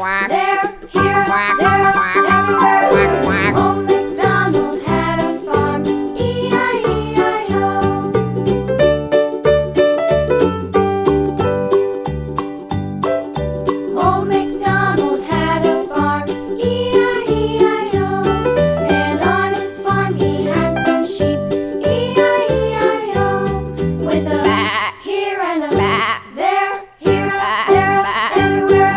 there, here, there, everywhere. Old MacDonald had a farm, E-I-E-I-O. Old MacDonald had a farm, E-I-E-I-O. And on his farm he had some sheep, E-I-E-I-O. With a here and a there, here, there, everywhere.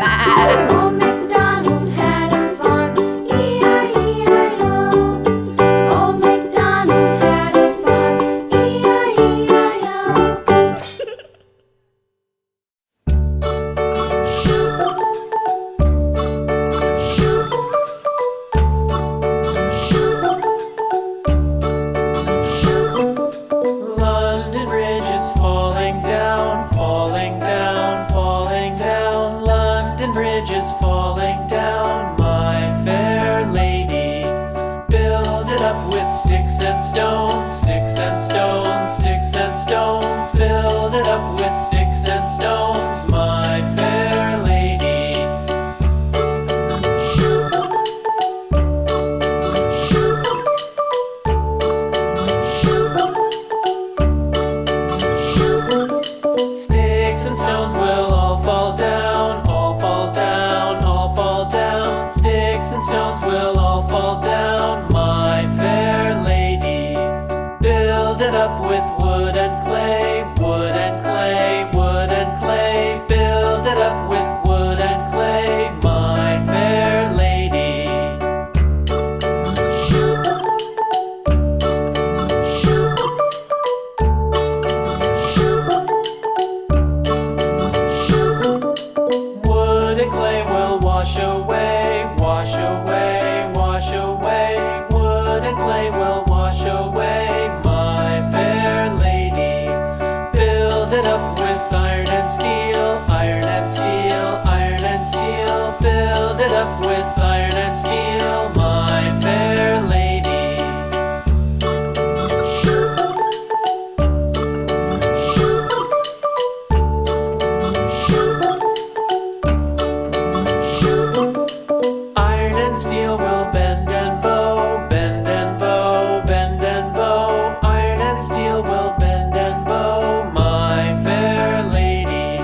Old MacDonald had a farm, E-I-E-I-O. Old MacDonald had a farm, E-I-E-I-O. London Bridge is falling down, falling down, falling down. London Bridge is falling down, my fair lady. Build it up with sticks and stones, sticks and stones, sticks and stones. Build it up with sticks and stones, my fair lady. Sticks and stones will all fall down, all fall down, all fall down. Sticks and stones will all fall down, my fair lady. Build it up with wood and clay, wood and clay, wood and clay. Build it up with wood and clay, my fair lady. Wood and clay will wash away, wash away, wash away. Wood and clay will wash away, my fair lady. Build it up with iron and steel, iron and steel, iron and steel. Build it up with iron and steel, my fair lady. Iron and steel will bend and bow, bend and bow, bend and bow. Iron and steel will bend and bow, my fair lady.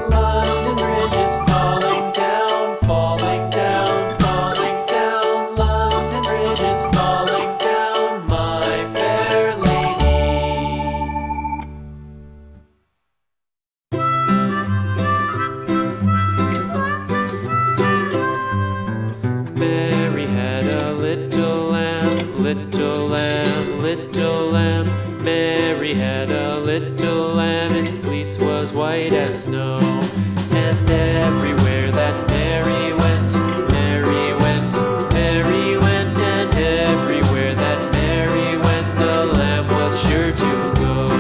London Bridge is falling down, falling down, falling down. London Bridge is falling down, my fair lady. Mary had a little lamb, little lamb, little lamb. Mary had a little lamb, its fleece was white as snow. And everywhere that Mary went, Mary went, Mary went. And everywhere that Mary went, the lamb was sure to go.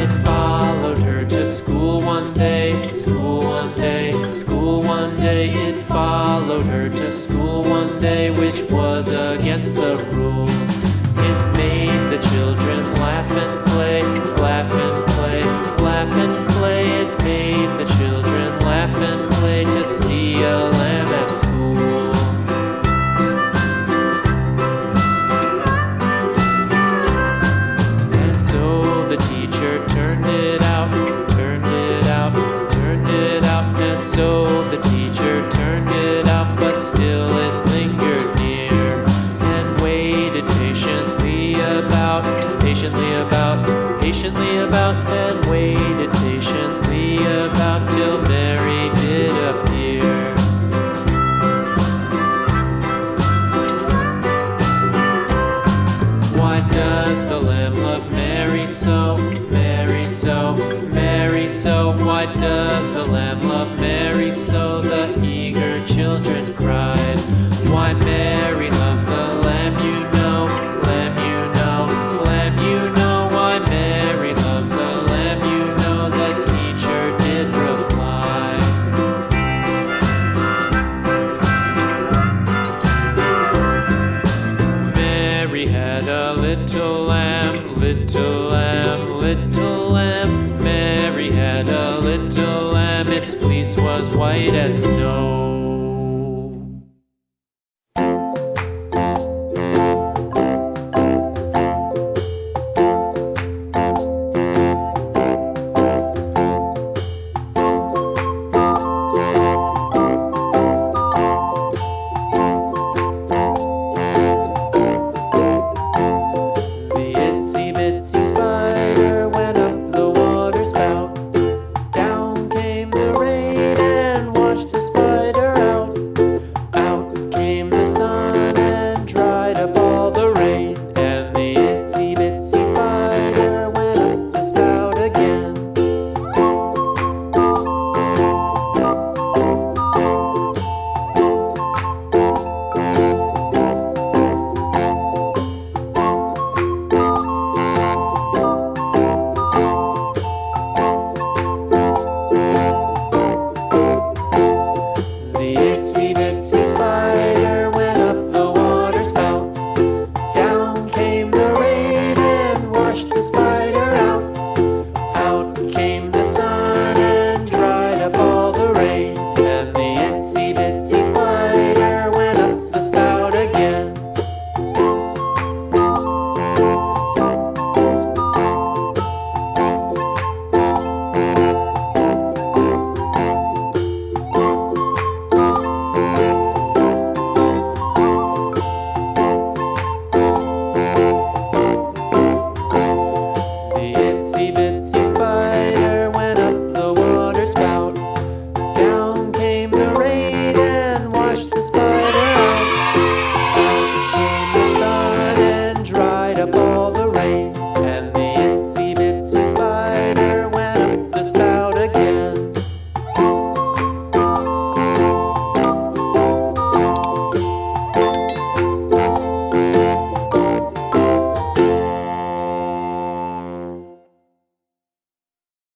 It followed her to school one day, school one day, school one day. It followed her to school one day, which was against the rules. It made the white as snow.